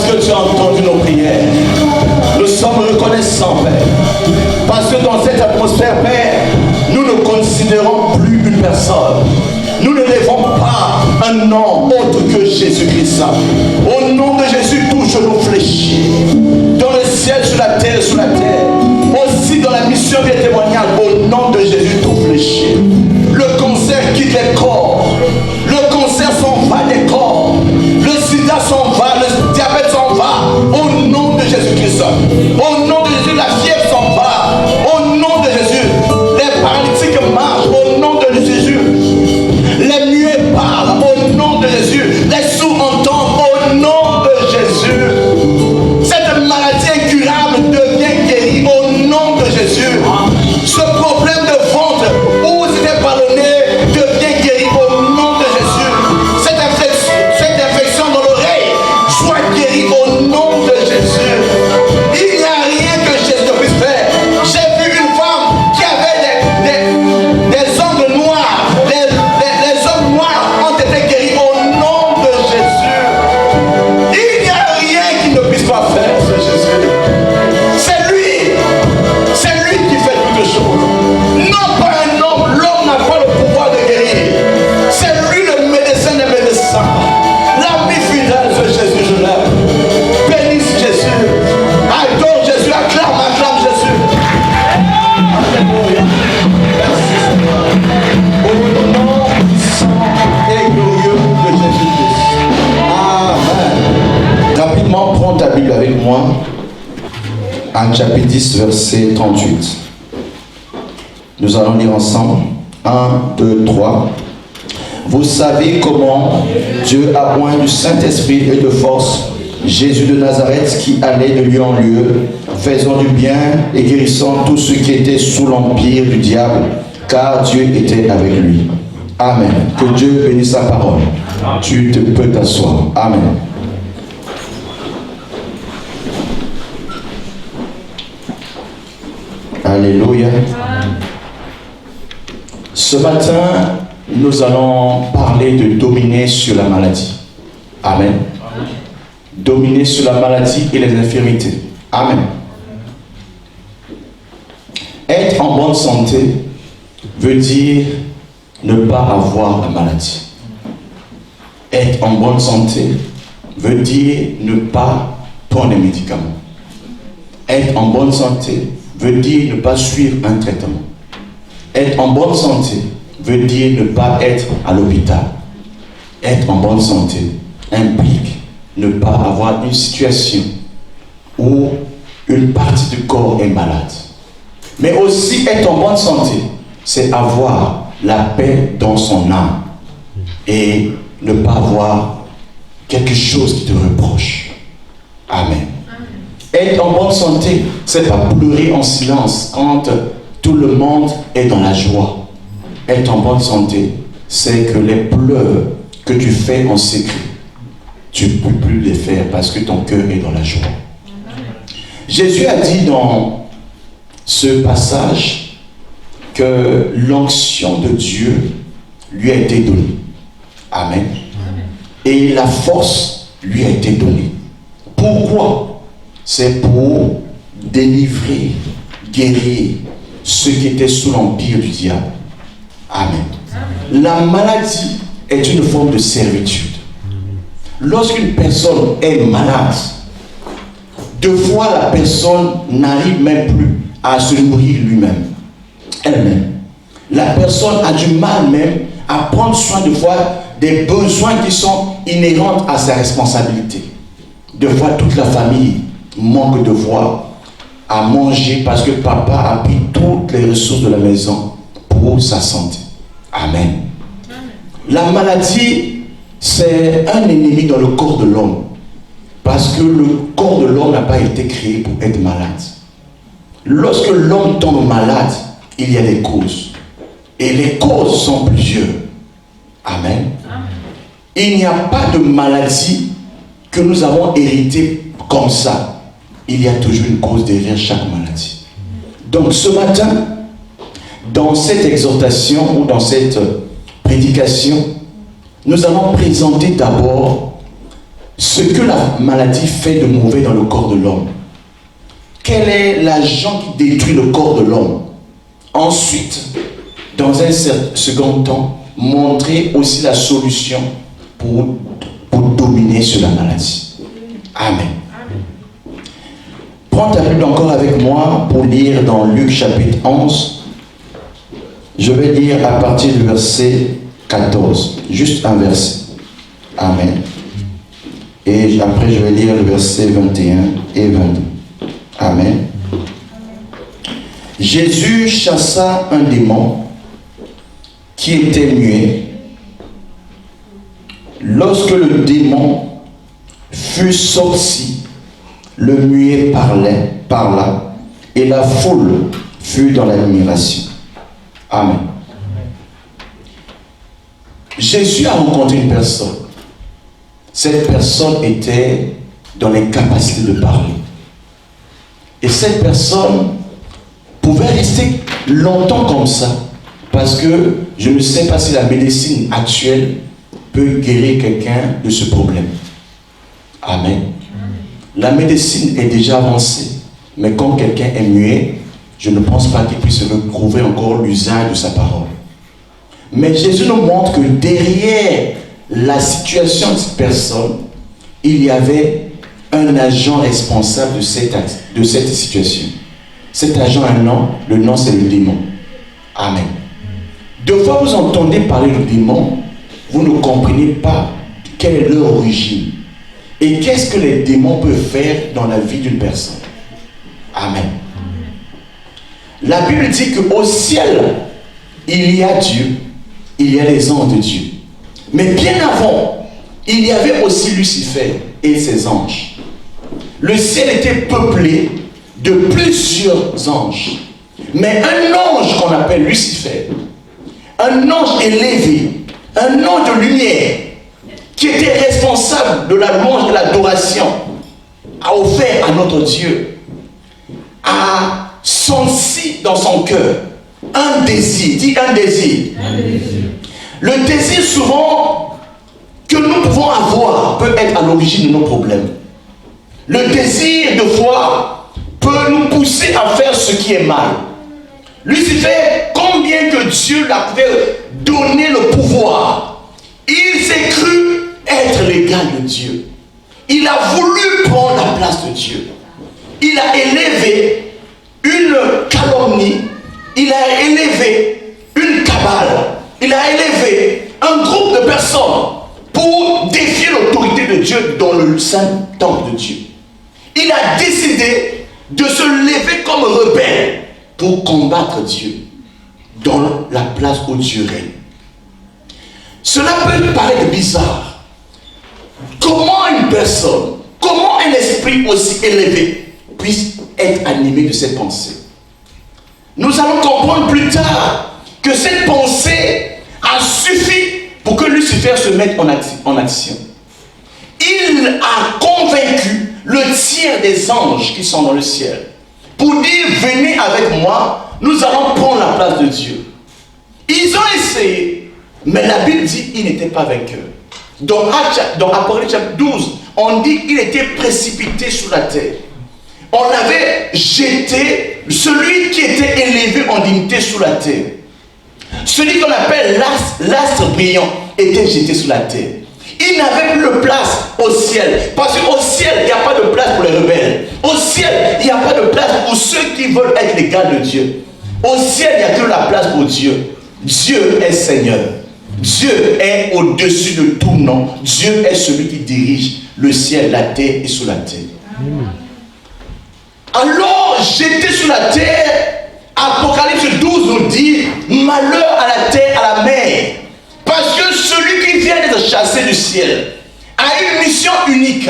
que tu as entendu nos prières. Nous sommes reconnaissants, Père. Parce que dans cette atmosphère, Père, nous ne considérons plus une personne. Nous ne lèvons pas un nom autre que Jésus-Christ. Au nom de Jésus, tout genou fléchit. Dans le ciel, sur la terre, aussi dans la mission des témoignages, au nom de Jésus, tout fléchit. Le cancer quitte les corps. Le cancer s'en va des corps. Le sida s'en va. Le diabète s'en va. Au nom de Jésus-Christ. Au nom de Jésus, la fièvre s'en va. Au nom de Jésus, les paralytiques marchent. Au nom de Jésus, les muets parlent. Au nom de Jésus, les sourds entendent. Au nom de Jésus, cette maladie incurable devient guérie. Au nom de Jésus, ce problème de ventre où c'était ballonné devient guéri. Au nom de Jésus, cette infection dans l'oreille soit guérie. Au nom de Jésus, il n'y a rien que Jésus ne puisse faire. J'ai vu une femme qui avait des ongles noirs. Les ongles noirs ont été guéris. Au nom de Jésus, il n'y a rien qu'il ne puisse pas faire. C'est Jésus. C'est lui qui fait toutes choses. Non pas un homme. L'homme n'a pas le pouvoir de guérir. C'est lui le médecin des médecins. L'ami fidèle de Jésus, je l'aime. Bénisse Jésus. Adore Jésus. Acclame Jésus. Alléluia. Merci Seigneur. Au nom puissant et glorieux de Jésus-Christ. Amen. Rapidement, prends ta Bible avec moi. En chapitre 10, verset 38. Nous allons lire ensemble. 1, 2, 3. Vous savez comment Dieu a oint du Saint-Esprit et de force Jésus de Nazareth qui allait de lieu en lieu, faisant du bien et guérissant tous ceux qui étaient sous l'empire du diable, car Dieu était avec lui. Amen. Que Dieu bénisse sa parole. Tu peux t'asseoir. Amen. Alléluia. Ce matin, nous allons parler de dominer sur la maladie. Amen. Dominer sur la maladie et les infirmités. Amen. Être en bonne santé veut dire ne pas avoir la maladie. Être en bonne santé veut dire ne pas prendre les médicaments. Être en bonne santé veut dire ne pas suivre un traitement. Être en bonne santé veut dire ne pas être à l'hôpital. Être en bonne santé implique ne pas avoir une situation où une partie du corps est malade. Mais aussi être en bonne santé, c'est avoir la paix dans son âme et ne pas avoir quelque chose qui te reproche. Amen. Être en bonne santé, c'est pas pleurer en silence quand tout le monde est dans la joie. Être en bonne santé, c'est que les pleurs que tu fais en secret, tu ne peux plus les faire parce que ton cœur est dans la joie. Jésus a dit dans ce passage que l'onction de Dieu lui a été donnée. Amen. Et la force lui a été donnée. Pourquoi? C'est pour délivrer, guérir ceux qui étaient sous l'empire du diable. Amen. La maladie est une forme de servitude. Lorsqu'une personne est malade, deux fois la personne n'arrive même plus à se nourrir lui-même, elle-même. La personne a du mal même à prendre soin de fois des besoins qui sont inhérents à sa responsabilité. Deux fois toute la famille manque de voix à manger parce que papa a pris toutes les ressources de la maison pour sa santé. Amen. La maladie, c'est un ennemi dans le corps de l'homme parce que le corps de l'homme n'a pas été créé pour être malade. Lorsque l'homme tombe malade, il y a des causes. Et les causes sont plusieurs. Amen. Il n'y a pas de maladie que nous avons héritée comme ça. Il y a toujours une cause derrière chaque maladie. Donc ce matin, dans cette exhortation ou dans cette prédication, nous allons présenter d'abord ce que la maladie fait de mauvais dans le corps de l'homme. Quel est l'agent qui détruit le corps de l'homme? Ensuite, dans un second temps, montrer aussi la solution pour dominer sur la maladie. Amen. Prends ta Bible encore avec moi pour lire dans Luc chapitre 11. Je vais lire à partir du verset 14. Juste un verset. Amen. Et après je vais lire le verset 21 et 22. Amen. Jésus chassa un démon qui était muet. Lorsque le démon fut sorti, le muet parla, et la foule fut dans l'admiration. Amen. Jésus a rencontré une personne. Cette personne était dans l'incapacité de parler. Et cette personne pouvait rester longtemps comme ça, parce que je ne sais pas si la médecine actuelle peut guérir quelqu'un de ce problème. Amen. La médecine est déjà avancée, mais quand quelqu'un est muet, je ne pense pas qu'il puisse retrouver encore l'usage de sa parole. Mais Jésus nous montre que derrière la situation de cette personne, il y avait un agent responsable de cette situation. Cet agent a un nom, le nom c'est le démon. Amen. Deux fois vous entendez parler de démon, vous ne comprenez pas quelle est leur origine. Et qu'est-ce que les démons peuvent faire dans la vie d'une personne. Amen. La Bible dit qu'au ciel, il y a Dieu, il y a les anges de Dieu. Mais bien avant, il y avait aussi Lucifer et ses anges. Le ciel était peuplé de plusieurs anges. Mais un ange qu'on appelle Lucifer, un ange élevé, un ange de lumière, qui était responsable de la louange et de l'adoration, a offert à notre Dieu, a senti dans son cœur un désir. Dis un désir. Le désir souvent que nous pouvons avoir peut être à l'origine de nos problèmes. Le désir de foi peut nous pousser à faire ce qui est mal. Lucifer, combien que Dieu l'avait donné le pouvoir, il s'est cru être l'égal de Dieu. Il a voulu prendre la place de Dieu. Il a élevé une calomnie, il a élevé une cabale, il a élevé un groupe de personnes pour défier l'autorité de Dieu dans le saint temple de Dieu. Il a décidé de se lever comme rebelle pour combattre Dieu dans la place où Dieu règne. Cela peut paraître bizarre. Comment une personne, comment un esprit aussi élevé puisse être animé de cette pensée? Nous allons comprendre plus tard que cette pensée a suffi pour que Lucifer se mette en action. Il a convaincu le tiers des anges qui sont dans le ciel pour dire: venez avec moi, nous allons prendre la place de Dieu. Ils ont essayé, mais la Bible dit qu'ils n'étaient pas vainqueurs. Dans Apocalypse chapitre 12, on dit qu'il était précipité sur la terre. On l'avait jeté, celui qui était élevé en dignité sur la terre. Celui qu'on appelle l'astre brillant était jeté sur la terre. Il n'avait plus de place au ciel. Parce qu'au ciel, il n'y a pas de place pour les rebelles. Au ciel, il n'y a pas de place pour ceux qui veulent être les gars de Dieu. Au ciel, il n'y a que la place pour Dieu. Dieu est Seigneur. Dieu est au-dessus de tout nom. Dieu est celui qui dirige le ciel, la terre et sous la terre. Alors, jeté sur la terre, Apocalypse 12 nous dit: malheur à la terre, à la mer. Parce que celui qui vient d'être chassé du ciel a une mission unique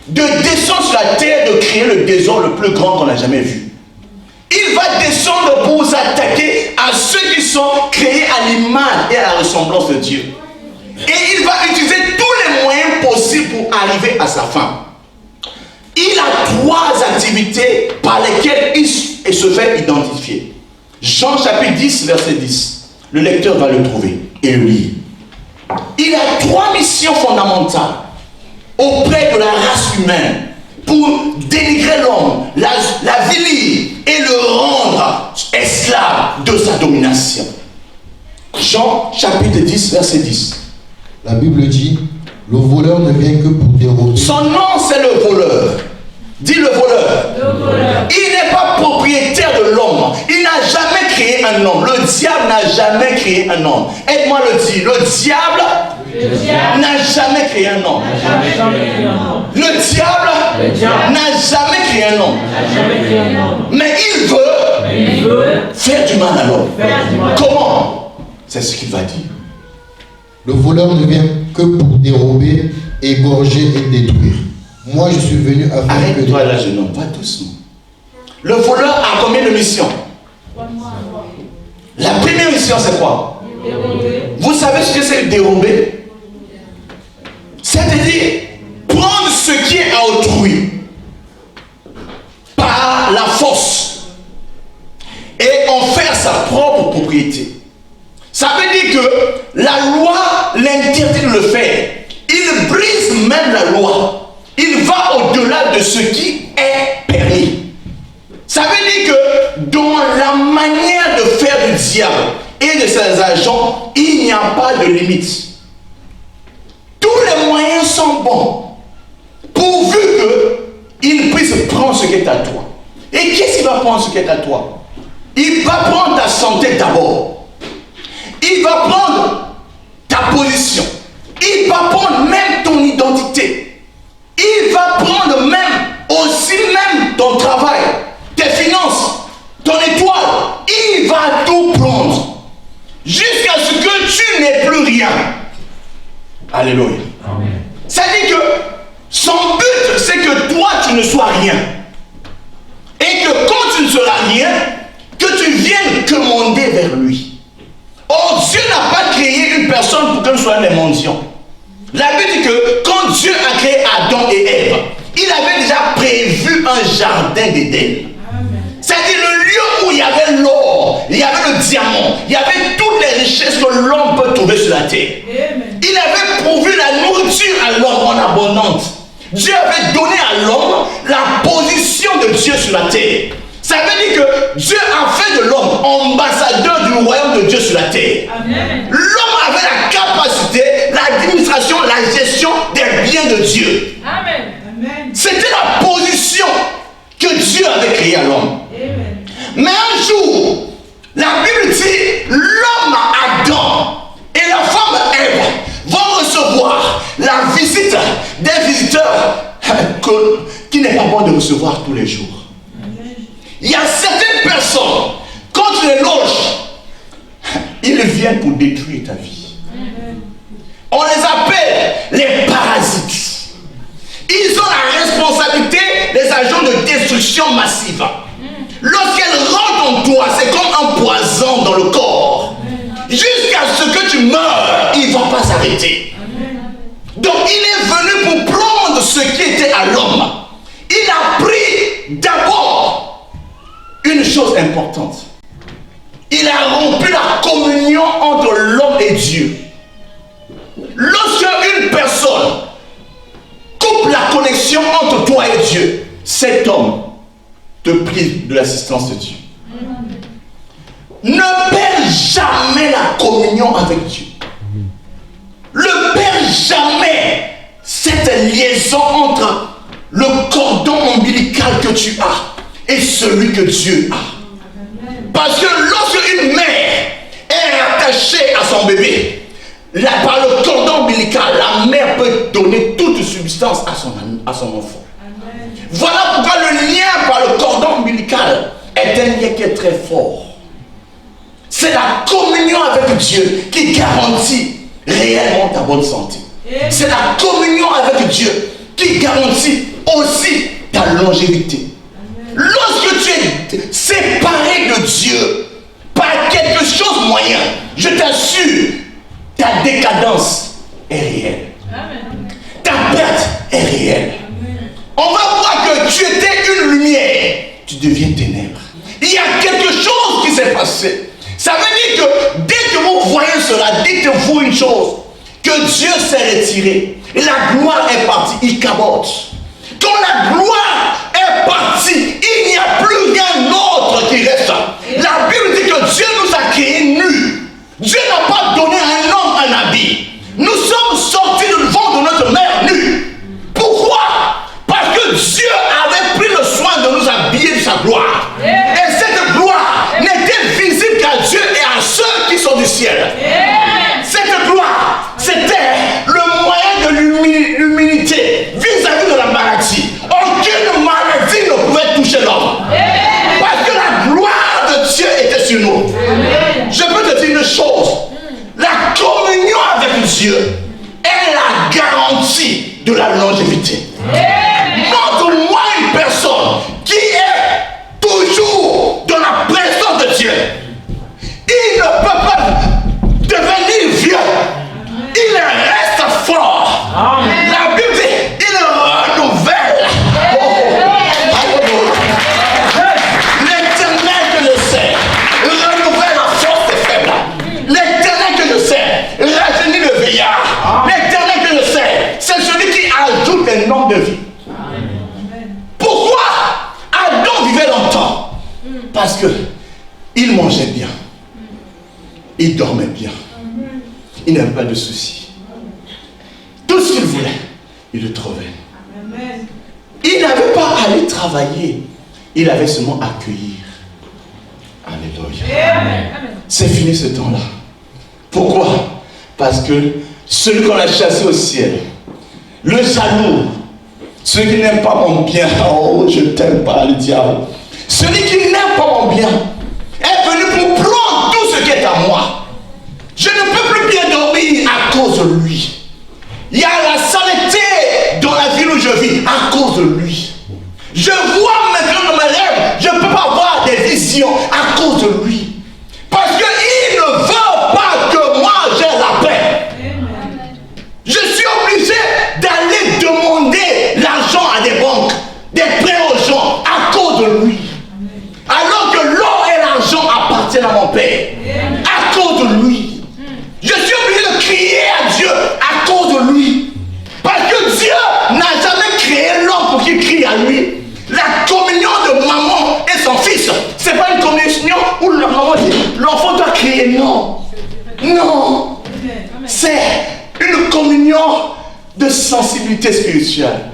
de descendre sur la terre, de créer le désordre le plus grand qu'on a jamais vu. Il va descendre pour s'attaquer à ceux qui sont créés à l'image et à la ressemblance de Dieu. Et il va utiliser tous les moyens possibles pour arriver à sa fin. Il a 3 activités par lesquelles il se fait identifier. Jean chapitre 10, verset 10. Le lecteur va le trouver et le lire. Il a 3 missions fondamentales auprès de la race humaine pour dénigrer l'homme, l'avilir et le rendre esclave de sa domination. Jean chapitre 10, verset 10. La Bible dit, le voleur ne vient que pour dérober. Son nom c'est le voleur. Dis le voleur. Il n'est pas propriétaire de l'homme. Il n'a jamais créé un homme. Le diable n'a jamais créé un homme. Aide-moi le dire. Le diable n'a jamais créé un homme. Le diable n'a jamais créé un homme. Mais il veut faire du mal à l'homme. Comment? C'est ce qu'il va dire. Le voleur ne vient que pour dérober, égorger et détruire. Moi, je suis venu afin que... Arrête-toi là, jeune homme, va doucement. Le voleur a combien de missions? La première mission, c'est quoi? Vous savez ce que c'est dérober? C'est-à-dire prendre ce qui est à autrui par la force et en faire sa propre propriété. Ça veut dire que la loi l'interdit de le faire. Il brise même la loi. Il va au-delà de ce qui est permis. Ça veut dire que dans la manière de faire du diable et de ses agents, il n'y a pas de limite. Tous les moyens sont bons, pourvu qu'il puisse prendre ce qui est à toi. Et qu'est-ce qu'il va prendre ce qui est à toi? Il va prendre ta santé d'abord. Il va prendre ta position. Il va prendre même ton identité. Il va prendre même, aussi même ton travail, tes finances, ton étoile. Il va tout prendre. Jusqu'à ce que tu n'aies plus rien. Alléluia. C'est-à-dire que son but, c'est que toi, tu ne sois rien. Et que quand tu ne seras rien, que tu viennes commander vers lui. Or, Dieu n'a pas créé une personne pour qu'elle soit des mendiants. La Bible dit que quand Dieu a créé Adam et Ève, il avait déjà prévu un jardin d'Éden. C'est-à-dire le lieu où il y avait l'or, il y avait le diamant, il y avait toutes les richesses que l'homme peut trouver sur la terre. Il avait pourvu la nourriture à l'homme en abondance. Dieu avait donné à l'homme la position de Dieu sur la terre. Ça veut dire que Dieu a fait de l'homme ambassadeur du royaume de Dieu sur la terre. L'homme avait la capacité, l'administration, la gestion des biens de Dieu. C'était la position que Dieu avait créée à l'homme. Mais un jour, la Bible dit, l'homme Adam et la femme Ève vont recevoir la visite des visiteurs qui n'est pas bon de recevoir tous les jours. Il y a certaines personnes, quand tu les loges, ils viennent pour détruire ta vie. On les appelle les parasites. Ils ont la responsabilité des agents de destruction massive. Lorsqu'elles rentrent en toi, c'est comme un poison dans le corps. Jusqu'à ce que tu meurs, il ne va pas s'arrêter. Donc il est venu pour prendre ce qui était à l'homme. Il a pris d'abord une chose importante. Il a rompu la communion entre l'homme et Dieu. Lorsque une personne coupe la connexion entre toi et Dieu, cet homme te prive de l'assistance de Dieu. Ne perds jamais la communion avec Dieu. Ne perds jamais cette liaison entre le cordon ombilical que tu as et celui que Dieu a. Parce que lorsque une mère est attachée à son bébé, par le cordon ombilical, la mère peut donner toute substance à son enfant. Voilà pourquoi le lien par le cordon ombilical est un lien qui est très fort. C'est la communion avec Dieu qui garantit réellement ta bonne santé. C'est la communion avec Dieu qui garantit aussi ta longévité. Lorsque tu es séparé de Dieu par quelque chose de moyen, je t'assure, ta décadence est réelle. Ta perte est réelle. On va voir que tu étais une lumière, tu deviens ténèbres. Il y a quelque chose qui s'est passé. Ça veut dire que dès que vous voyez cela, dites-vous une chose, que que Dieu s'est retiré, la gloire est partie, il cabote. Quand la gloire est partie, il n'y a plus rien d'autre qui reste. La Bible dit que Dieu nous a créés nus. Dieu n'a pas donné à un homme un habit. Nous sommes sortis du ventre de notre mère nus. Pourquoi? Parce que Dieu avait pris le soin de nous habiller de sa gloire. Et cette gloire n'était visible qu'à Dieu et à ceux qui sont du ciel. Cette gloire, c'était le moyen de l'humilité vis-à-vis de la maladie. Aucune maladie ne pouvait toucher l'homme. Parce que la gloire de Dieu était sur nous. Je peux te dire une chose. La communion avec Dieu est la garantie de la longévité. Montre-moi une personne qui est toujours dans la présence de Dieu. Il ne peut pas devenir vieux. Il reste fort. La Bible dit, il renouvelle. L'Éternel que je sais renouvelle la force des faibles. L'Éternel que je sais rajeunit le vieillard. L'Éternel que je sais, c'est celui qui ajoute un nombre de vie. Pourquoi Adam vivait longtemps? Parce que il mangeait bien. Il dormait bien. Il n'avait pas de soucis. Tout ce qu'il voulait, il le trouvait. Il n'avait pas à aller travailler. Il avait seulement à accueillir. Alléluia. C'est fini ce temps-là. Pourquoi? Parce que celui qu'on a chassé au ciel, le jaloux, celui qui n'aime pas mon bien, oh, je t'aime pas, le diable. Celui qui n'aime pas mon bien est venu pour prendre tout ce qui est à moi. Je ne peux plus bien dormir à cause de lui. Il y a la saleté dans la ville où je vis à cause de lui. Je vois maintenant dans mes rêves, je ne peux pas avoir des visions à cause de lui. Parce qu'il ne veut pas que moi j'ai la paix. Je suis obligé d'aller demander l'argent à des banques, des prêts aux gens à cause de lui. Alors que l'or et l'argent appartiennent à mon Père. À cause de lui. Je suis obligé de crier à Dieu à cause de lui. Parce que Dieu n'a jamais créé l'homme pour qu'il crie à lui. La communion de maman et son fils, c'est pas une communion où la maman dit l'enfant doit crier. Non. Non. C'est une communion de sensibilité spirituelle.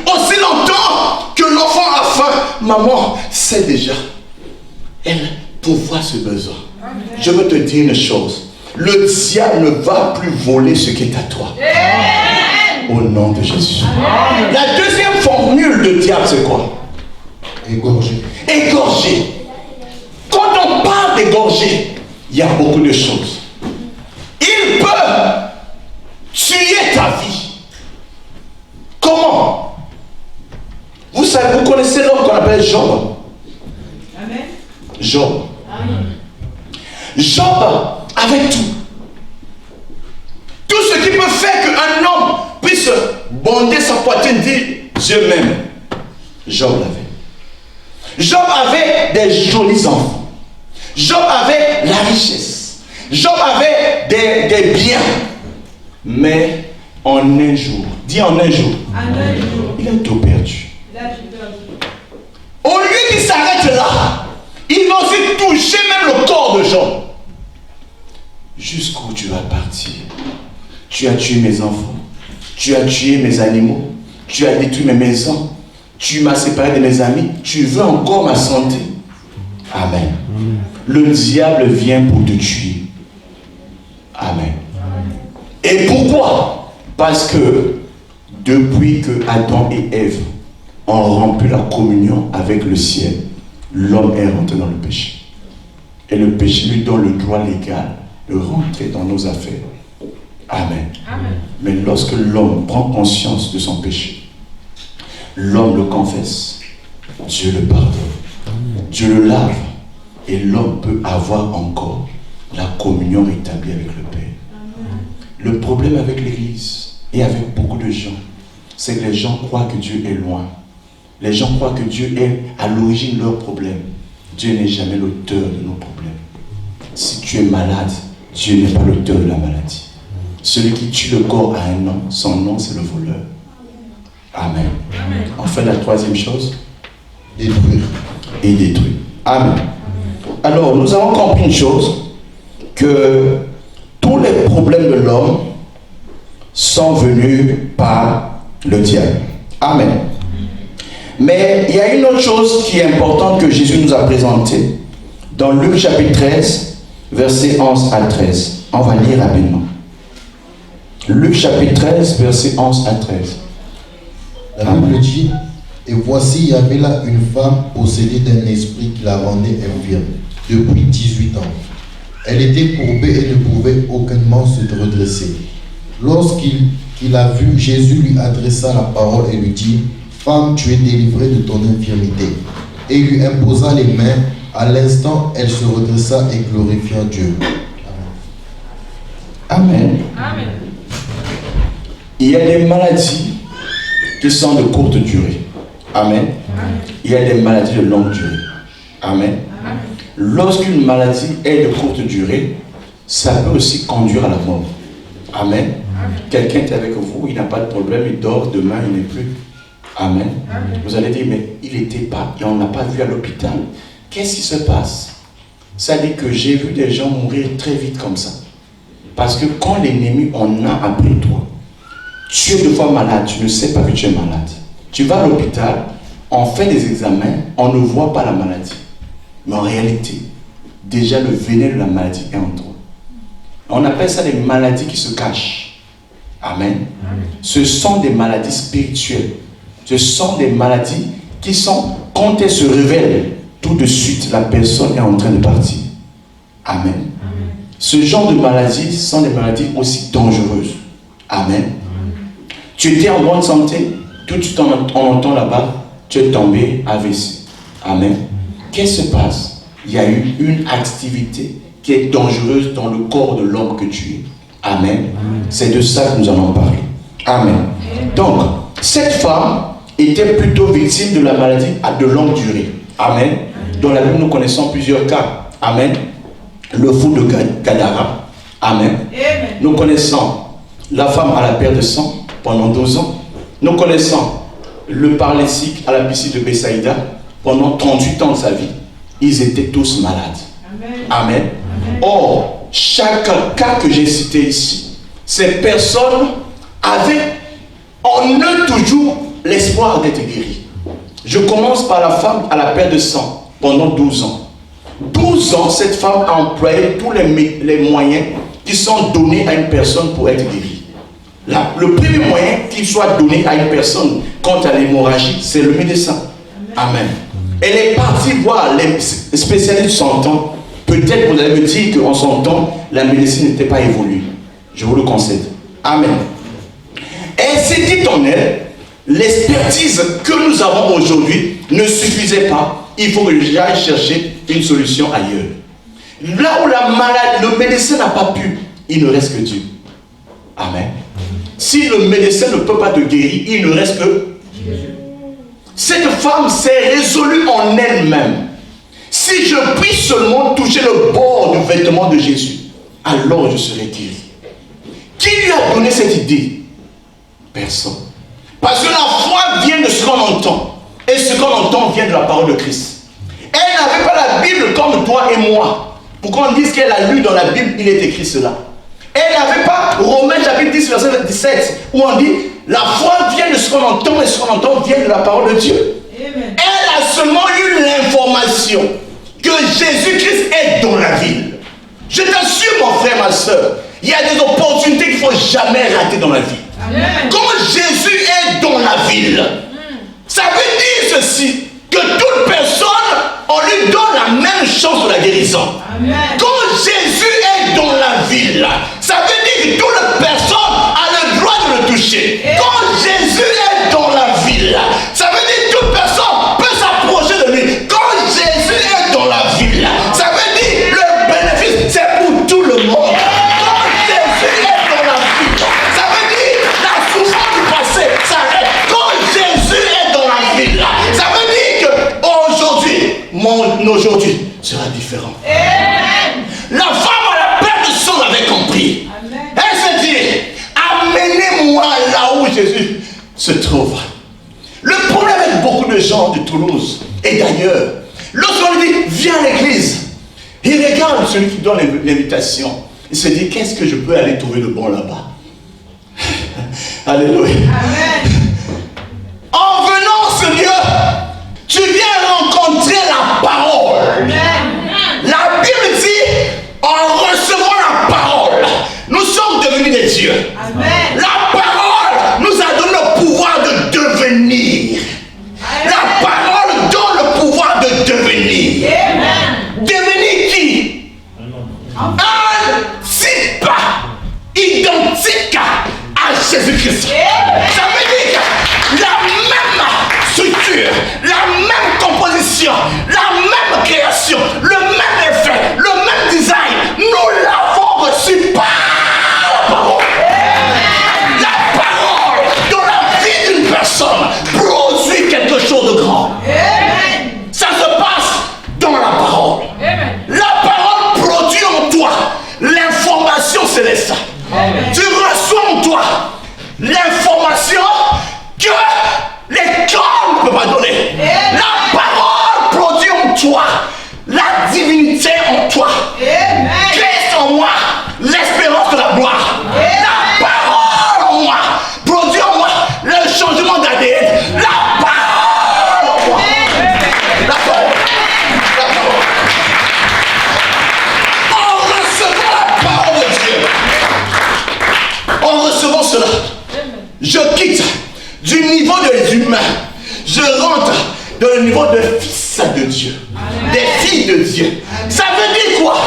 Aussi longtemps que l'enfant a faim, maman sait déjà. Elle pourvoit ce besoin. Je veux te dire une chose. Le diable ne va plus voler ce qui est à toi. Au nom de Jésus. La deuxième formule de diable, c'est quoi? Égorger. Égorger. Quand on parle d'égorger, il y a beaucoup de choses. Il peut tuer ta vie. Comment? Vous savez, vous connaissez l'homme qu'on appelle Job. Amen. Job. Amen. Job avait tout. Tout ce qui peut faire qu'un homme puisse bonder sa poitrine, dire Dieu m'aime. Job l'avait. Job avait des jolis enfants. Job avait la richesse. Job avait des biens. Mais en un jour, dis en un jour, il a tout perdu. Au lieu qu'il s'arrête là, il va aussi toucher même le corps de Job. Jusqu'où tu vas partir? Tu as tué mes enfants, tu as tué mes animaux, tu as détruit mes maisons, tu m'as séparé de mes amis, tu veux encore ma santé. Amen. Le diable vient pour te tuer. Amen. Et pourquoi? Parce que depuis que Adam et Ève ont rompu la communion avec le ciel, l'homme est rentré dans le péché. Et le péché lui donne le droit légal de rentrer dans nos affaires. Amen. Amen. Mais lorsque l'homme prend conscience de son péché, l'homme le confesse, Dieu le pardonne, Dieu le lave, et l'homme peut avoir encore la communion rétablie avec le Père. Amen. Le problème avec l'Église et avec beaucoup de gens, c'est que les gens croient que Dieu est loin. Les gens croient que Dieu est à l'origine de leurs problèmes. Dieu n'est jamais l'auteur de nos problèmes. Si tu es malade, Dieu n'est pas l'auteur de la maladie. Celui qui tue le corps a un nom. Son nom, c'est le voleur. Amen. On fait la troisième chose. Détruire. Et détruire. Amen. Alors, nous avons compris une chose, que tous les problèmes de l'homme sont venus par le diable. Amen. Mais il y a une autre chose qui est importante que Jésus nous a présentée dans Luc chapitre 13, versets 11 à 13. On va lire rapidement. Luc chapitre 13, versets 11 à 13. La Bible dit, et voici, il y avait là une femme possédée d'un esprit qui la rendait infirme depuis 18 ans. Elle était courbée et ne pouvait aucunement se redresser. Lorsqu'il a vu, Jésus lui adressa la parole et lui dit, femme, tu es délivrée de ton infirmité. Et il lui imposa les mains. À l'instant, elle se redressa et glorifia Dieu. Amen. Amen. Il y a des maladies qui sont de courte durée. Amen. Il y a des maladies de longue durée. Amen. Lorsqu'une maladie est de courte durée, ça peut aussi conduire à la mort. Amen. Quelqu'un est avec vous, il n'a pas de problème, il dort, demain il n'est plus. Amen. Vous allez dire, mais il n'était pas, et on n'a pas vu à l'hôpital. Qu'est-ce qui se passe? Ça dit que j'ai vu des gens mourir très vite comme ça. Parce que quand l'ennemi en a après toi, tu es deux fois malade, tu ne sais pas que tu es malade. Tu vas à l'hôpital, on fait des examens, on ne voit pas la maladie. Mais en réalité, déjà le venin de la maladie est en toi. On appelle ça des maladies qui se cachent. Amen. Ce sont des maladies spirituelles. Ce sont des maladies qui sont, quand elles se révèlent, tout de suite, la personne est en train de partir. Amen. Ce genre de maladies sont des maladies aussi dangereuses. Amen. Tu étais en bonne santé, tout de suite on entend là-bas, tu es tombé AVC. Amen. Qu'est-ce qui se passe? Il y a eu une activité qui est dangereuse dans le corps de l'homme que tu es. Amen. C'est de ça que nous allons parler. Amen. Donc, cette femme était plutôt victime de la maladie de longue durée. Amen. Dans la Bible, nous connaissons plusieurs cas. Amen. Le fou de Gadara. Amen. Nous connaissons la femme à la perte de sang pendant 12 ans. Nous connaissons le paralytique à la piscine de Bethsaïda pendant 38 ans de sa vie. Ils étaient tous malades. Amen. Or, chaque cas que j'ai cité ici, ces personnes avaient en eux toujours l'espoir d'être guéries. Je commence par la femme à la perte de sang pendant 12 ans. 12 ans, cette femme a employé tous les moyens qui sont donnés à une personne pour être guérie. Le premier moyen qui soit donné à une personne contre l'hémorragie, c'est le médecin. Amen. Elle est partie voir les spécialistes de son temps. Peut-être vous allez me dire qu'en son temps, la médecine n'était pas évoluée. Je vous le concède. Amen. Elle s'est dit en elle, l'expertise que nous avons aujourd'hui ne suffisait pas. Il faut que j'aille chercher une solution ailleurs. Là où le médecin n'a pas pu, il ne reste que Dieu. Amen. Si le médecin ne peut pas te guérir, il ne reste que Dieu. Cette femme s'est résolue en elle-même. Si je puis seulement toucher le bord du vêtement de Jésus, alors je serai guéri. Qui lui a donné cette idée? Personne. Parce que la foi vient de ce qu'on entend. Et ce qu'on entend vient de la parole de Christ. Elle n'avait pas la Bible comme toi et moi. Pour qu'on dise qu'elle a lu dans la Bible, il est écrit cela. Elle n'avait pas Romains chapitre 10, verset 17, où on dit la foi vient de ce qu'on entend et ce qu'on entend vient de la parole de Dieu. Amen. Elle a seulement eu l'information que Jésus-Christ est dans la ville. Je t'assure, mon frère, ma soeur, il y a des opportunités qu'il ne faut jamais rater dans la vie. Amen. Quand Jésus est dans la ville, ça veut dire ceci, que toute personne, on lui donne la même chance de la guérison. Amen. Quand Jésus est dans la ville, ça veut dire que toute personne a le droit de le toucher. Amen. Quand Jésus est dans la ville, ça veut dire que toute personne peut s'approcher de lui. Quand Jésus est dans la ville, ça veut dire le bénéfice, c'est pour tout le monde. Quand Jésus est dans la ville, ça veut dire la souffrance du passé s'arrête. Quand Jésus est dans la ville, ça veut dire mon aujourd'hui sera différent. Amen. La femme à la perte de sang l'avait compris. Amen. Elle s'est dit, Jésus se trouve. Le problème avec beaucoup de gens de Toulouse et d'ailleurs, lorsqu'on lui dit viens à l'église, il regarde celui qui donne l'invitation. Il se dit qu'est-ce que je peux aller trouver de bon là-bas? Alléluia. Amen. En venant à ce lieu, tu viens rencontrer la parole. Amen. La Bible dit, en recevant la parole, nous sommes devenus des dieux. Amen. La parole nous a donné le pouvoir de devenir. Amen. La parole donne le pouvoir de devenir. Amen. Devenir qui? Un type identique à Jésus-Christ. Ça veut dire que la même structure, la même composition, la même création, le même effet, le même design, nous l'avons reçu par la parole. La parole dans la vie d'une personne produit quelque chose de grand. Ça se passe dans la parole. La parole produit en toi l'information céleste. Tu reçois en toi l'information que l'école ne peut pas donner. La parole produit en toi la divinité en toi. Christ en moi, l'espérance de la gloire. La parole en moi produit en moi le changement d'ADN. La parole en moi. La parole. La parole. En recevant la parole de Dieu, en recevant cela, je quitte du niveau des humains, je rentre dans le niveau de fils de Dieu. Amen. Des filles de Dieu. Amen. Ça veut dire quoi?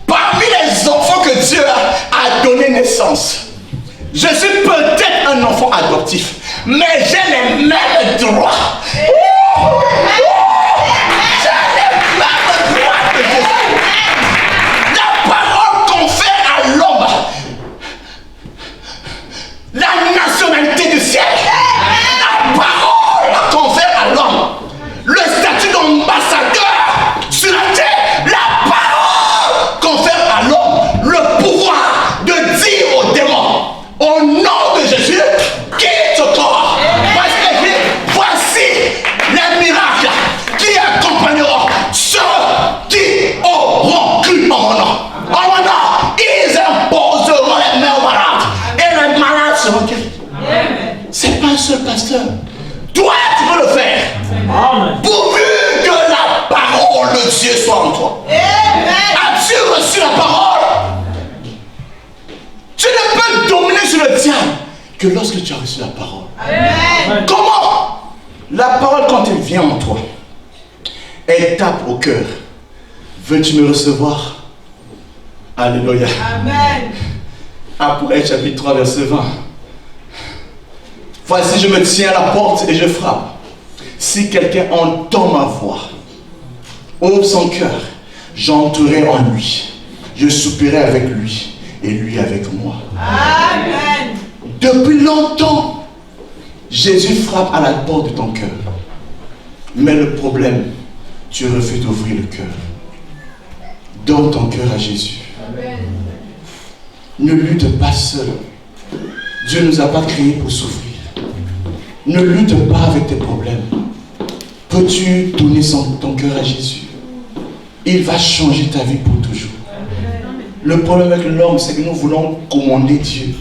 Parmi les enfants que Dieu a donné naissance, je suis peut-être un enfant adoptif, mais j'ai les mêmes droits. J'ai les mêmes droits que Jésus. La parole confère à l'homme la nationalité du ciel. La parole confère à l'homme le statut d'ambassadeur sur la terre. La parole confère à l'homme le pouvoir de dire aux démons, au nom de Jésus, quitte ce corps. Parce que voici les miracles qui accompagneront ceux qui auront cru en mon nom. En mon nom, ils imposeront les mains aux malades et les malades seront guéris. C'est pas un seul pasteur. Toi, tu peux le faire. Amen. Pourvu que la parole de Dieu soit en toi. As-tu reçu la parole? Tu ne peux dominer sur le diable que lorsque tu as reçu la parole. Amen. Comment? La parole, quand elle vient en toi, elle tape au cœur. Veux-tu me recevoir? Alléluia. Amen. Après, chapitre 3, verset 20. Voici, je me tiens à la porte et je frappe. Si quelqu'un entend ma voix, ouvre son cœur, j'entrerai en lui. Je soupirai avec lui et lui avec moi. Amen. Depuis longtemps, Jésus frappe à la porte de ton cœur. Mais le problème, tu refuses d'ouvrir le cœur. Donne ton cœur à Jésus. Amen. Ne lutte pas seul. Dieu ne nous a pas créés pour souffrir. Ne lutte pas avec tes problèmes. Peux-tu donner ton cœur à Jésus? Il va changer ta vie pour toujours. Le problème avec l'homme, c'est que nous voulons commander Dieu.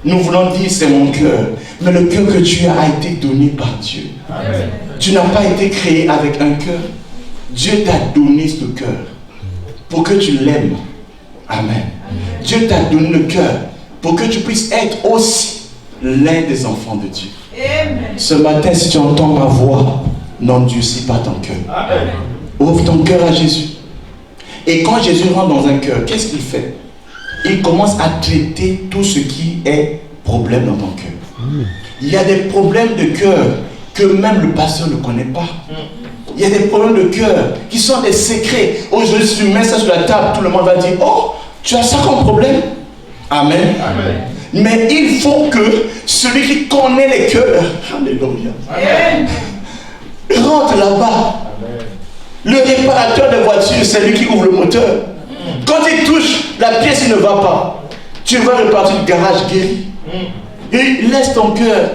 Nous voulons dire c'est mon cœur. Mais le cœur que tu as été donné par Dieu. Amen. Tu n'as pas été créé avec un cœur. Dieu t'a donné ce cœur pour que tu l'aimes. Amen. Amen. Dieu t'a donné le cœur pour que tu puisses être aussi l'un des enfants de Dieu. Amen. Ce matin, si tu entends ma voix, n'endurcis pas ton cœur. Amen. Ouvre ton cœur à Jésus. Et quand Jésus rentre dans un cœur, qu'est-ce qu'il fait? Il commence à traiter tout ce qui est problème dans ton cœur. Il y a des problèmes de cœur que même le pasteur ne connaît pas. Il y a des problèmes de cœur qui sont des secrets. Aujourd'hui, si tu mets ça sur la table, tout le monde va dire, oh, tu as ça comme problème. Amen. Amen. Mais il faut que celui qui connaît les cœurs, alléluia, rentre là-bas. Le réparateur de voiture, c'est lui qui ouvre le moteur. Quand il touche, la pièce ne va pas. Tu vas repartir du garage guéri. Et laisse ton cœur.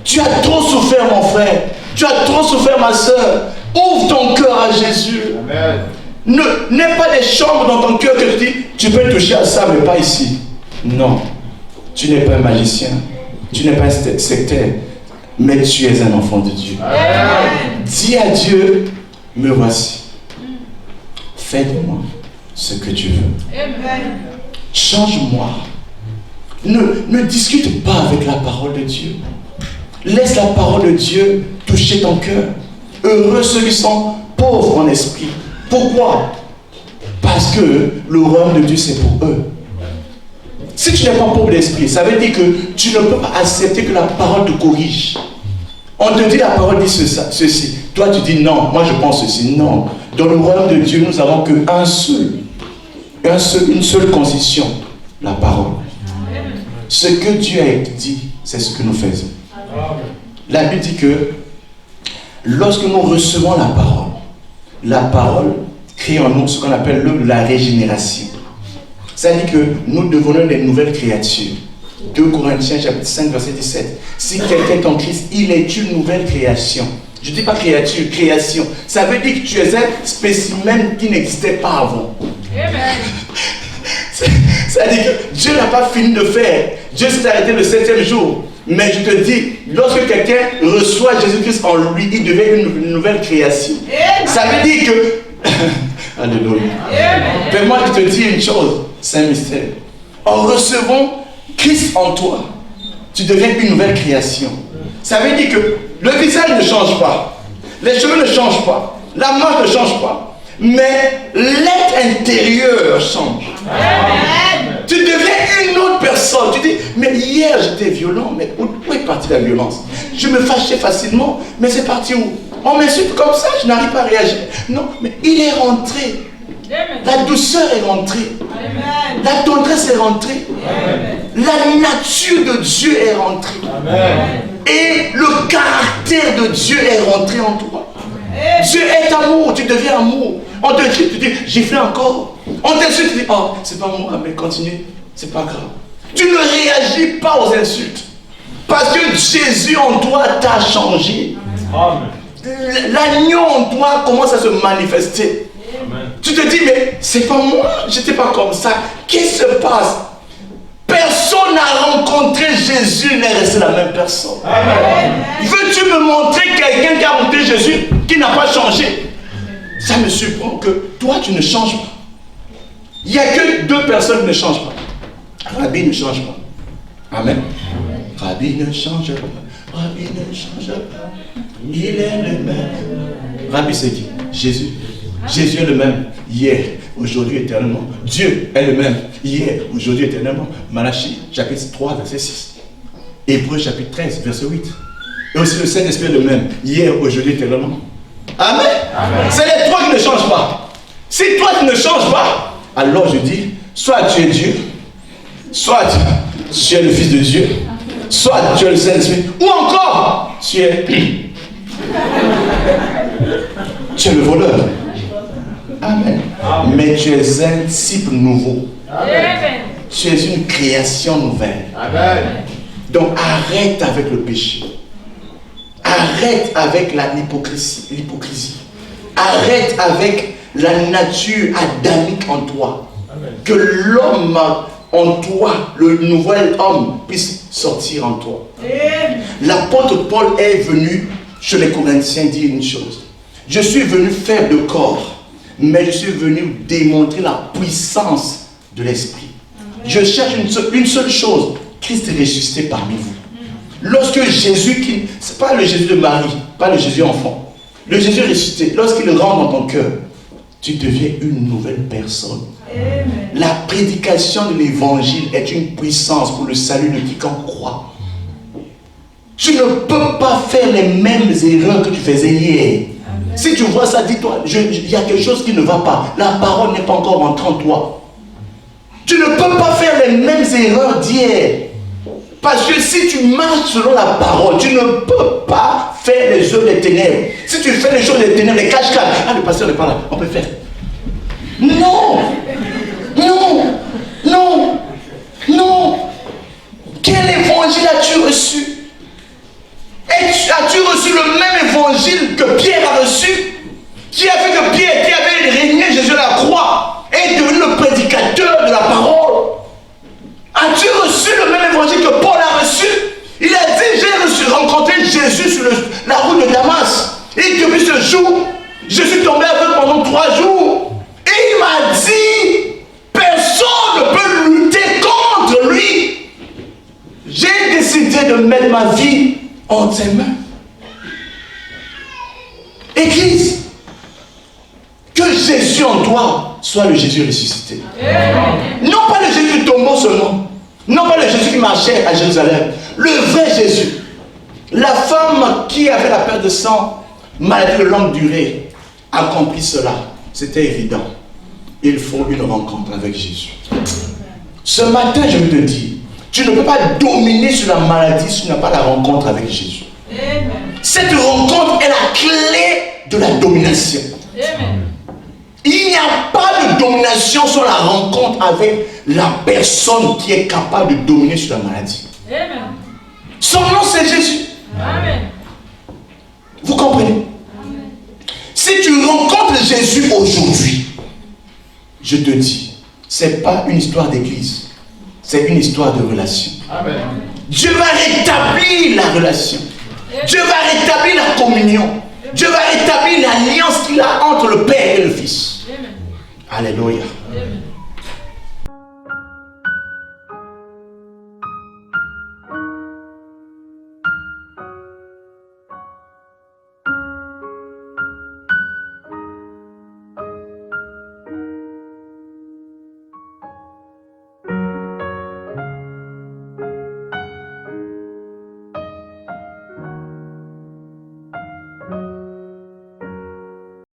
Tu as trop souffert, mon frère. Tu as trop souffert, ma soeur. Ouvre ton cœur à Jésus. N'aie pas des chambres dans ton cœur que tu dis, tu peux toucher à ça, mais pas ici. Non. Tu n'es pas un magicien. Tu n'es pas un sectaire. Mais tu es un enfant de Dieu. Dis à Dieu, me voici. Fais de moi ce que tu veux. Change-moi. Ne discute pas avec la parole de Dieu. Laisse la parole de Dieu toucher ton cœur. Heureux ceux qui sont pauvres en esprit. Pourquoi? Parce que le royaume de Dieu, c'est pour eux. Si tu n'es pas pauvre d'esprit, ça veut dire que tu ne peux pas accepter que la parole te corrige. On te dit la parole dit ceci. Toi, tu dis non. Moi, je pense ceci. Non. Dans le royaume de Dieu, nous n'avons qu'une seule constitution. La parole. Ce que Dieu a dit, c'est ce que nous faisons. La Bible dit que lorsque nous recevons la parole crée en nous ce qu'on appelle la régénération. Ça dit que nous devenons des nouvelles créatures. 2 Corinthiens chapitre 5 verset 17. Si quelqu'un est en Christ, il est une nouvelle création. Je ne dis pas créature, création. Ça veut dire que tu es un spécimen qui n'existait pas avant. Ça veut dire que Dieu n'a pas fini de faire. Dieu s'est arrêté le 7e jour. Mais je te dis, lorsque quelqu'un reçoit Jésus-Christ en lui, il devient une nouvelle création. Ça veut dire que... Alléluia. Fais-moi te dire une chose, c'est un mystère. En recevant Christ en toi, tu deviens une nouvelle création. Ça veut dire que le visage ne change pas, les cheveux ne changent pas, la marche ne change pas, mais l'être intérieur change. Amen. Tu deviens une autre personne. Tu dis, mais hier j'étais violent, mais où est partie la violence? Je me fâchais facilement, mais c'est parti où? On m'insulte comme ça, je n'arrive pas à réagir. Non, mais il est rentré. La douceur est rentrée. Amen. La tendresse est rentrée. Amen. La nature de Dieu est rentrée. Amen. Et le caractère de Dieu est rentré en toi. Amen. Dieu est amour, tu deviens amour. On te dit, tu dis, j'ai fait encore. On t'insulte, tu dis, oh, c'est pas moi, mais continue, c'est pas grave. Tu ne réagis pas aux insultes. Parce que Jésus en toi t'a changé. Amen. L'agneau en toi commence à se manifester. Amen. Tu te dis, mais c'est pas moi, j'étais pas comme ça. Qu'est-ce qui se passe? Personne n'a rencontré Jésus, n'est resté la même personne. Veux-tu me montrer quelqu'un qui a rencontré Jésus, qui n'a pas changé? Ça me surprend que toi, tu ne changes pas. Il n'y a que 2 personnes qui ne changent pas. Rabbi ne change pas. Amen. Rabbi ne change pas. Rabbi ne change pas. Il est le même. Rabbi, c'est qui? Jésus. Jésus est le même, hier, aujourd'hui, éternellement. Dieu est le même, hier, aujourd'hui, éternellement. Malachie, chapitre 3, verset 6. Hébreux, chapitre 13, verset 8. Et aussi le Saint-Esprit est le même, hier, aujourd'hui, éternellement. Amen. Amen. C'est les 3 qui ne changent pas. Si toi, tu ne changes pas, alors je dis, soit tu es Dieu, soit tu es le Fils de Dieu, soit tu es le Saint-Esprit, ou encore, tu es le voleur. Amen. Amen. Mais tu es un disciple nouveau. Amen. Tu es une création nouvelle. Amen. Donc arrête avec le péché. Arrête avec l'hypocrisie. Arrête avec la nature adamique en toi. Amen. Que l'homme en toi, le nouvel homme, puisse sortir en toi. Amen. L'apôtre Paul est venu chez les Corinthiens dire une chose. Je suis venu faible de corps, mais je suis venu démontrer la puissance de l'esprit. Je cherche une seule chose, Christ est ressuscité parmi vous. Lorsque Jésus, ce n'est pas le Jésus de Marie, pas le Jésus enfant, le Jésus ressuscité, lorsqu'il rentre dans ton cœur, tu deviens une nouvelle personne. Amen. La prédication de l'évangile est une puissance pour le salut de quiconque croit. Tu ne peux pas faire les mêmes erreurs que tu faisais hier. Si tu vois ça, dis-toi, il y a quelque chose qui ne va pas. La parole n'est pas encore rentrée en toi. Tu ne peux pas faire les mêmes erreurs d'hier. Parce que si tu marches selon la parole, tu ne peux pas faire les œuvres des ténèbres. Si tu fais les choses des ténèbres, les cache-cache, ah le pasteur n'est pas là, on peut faire. Non, non, non, non. Quel évangile évangile as-tu reçu? As-tu reçu le même évangile que Pierre a reçu? Qui a fait que Pierre, qui avait régné Jésus à la croix, est devenu le prédicateur de la parole? As-tu reçu le même évangile que Paul a reçu? Il a dit, j'ai rencontré Jésus sur la route de Damas. Et depuis ce jour, je suis tombé avec pendant 3 jours. Et il m'a dit, personne ne peut lutter contre lui. J'ai décidé de mettre ma vie en tes mains. Église, que Jésus en toi soit le Jésus ressuscité. Non pas le Jésus du tombeau seulement. Non pas le Jésus qui marchait à Jérusalem. Le vrai Jésus. La femme qui avait la perte de sang, maladie de longue durée, accomplit cela. C'était évident. Il faut une rencontre avec Jésus. Ce matin, je veux te dire, tu ne peux pas dominer sur la maladie si tu n'as pas la rencontre avec Jésus. Amen. Cette rencontre est la clé de la domination. Amen. Il n'y a pas de domination sans la rencontre avec la personne qui est capable de dominer sur la maladie. Amen. Son nom, c'est Jésus. Amen. Vous comprenez? Amen. Si tu rencontres Jésus aujourd'hui, je te dis, ce n'est pas une histoire d'église, c'est une histoire de relation. Amen. Dieu va rétablir la relation. Amen. Dieu va rétablir la communion. Amen. Dieu va rétablir l'alliance qu'il a entre le Père et le Fils. Amen. Alléluia.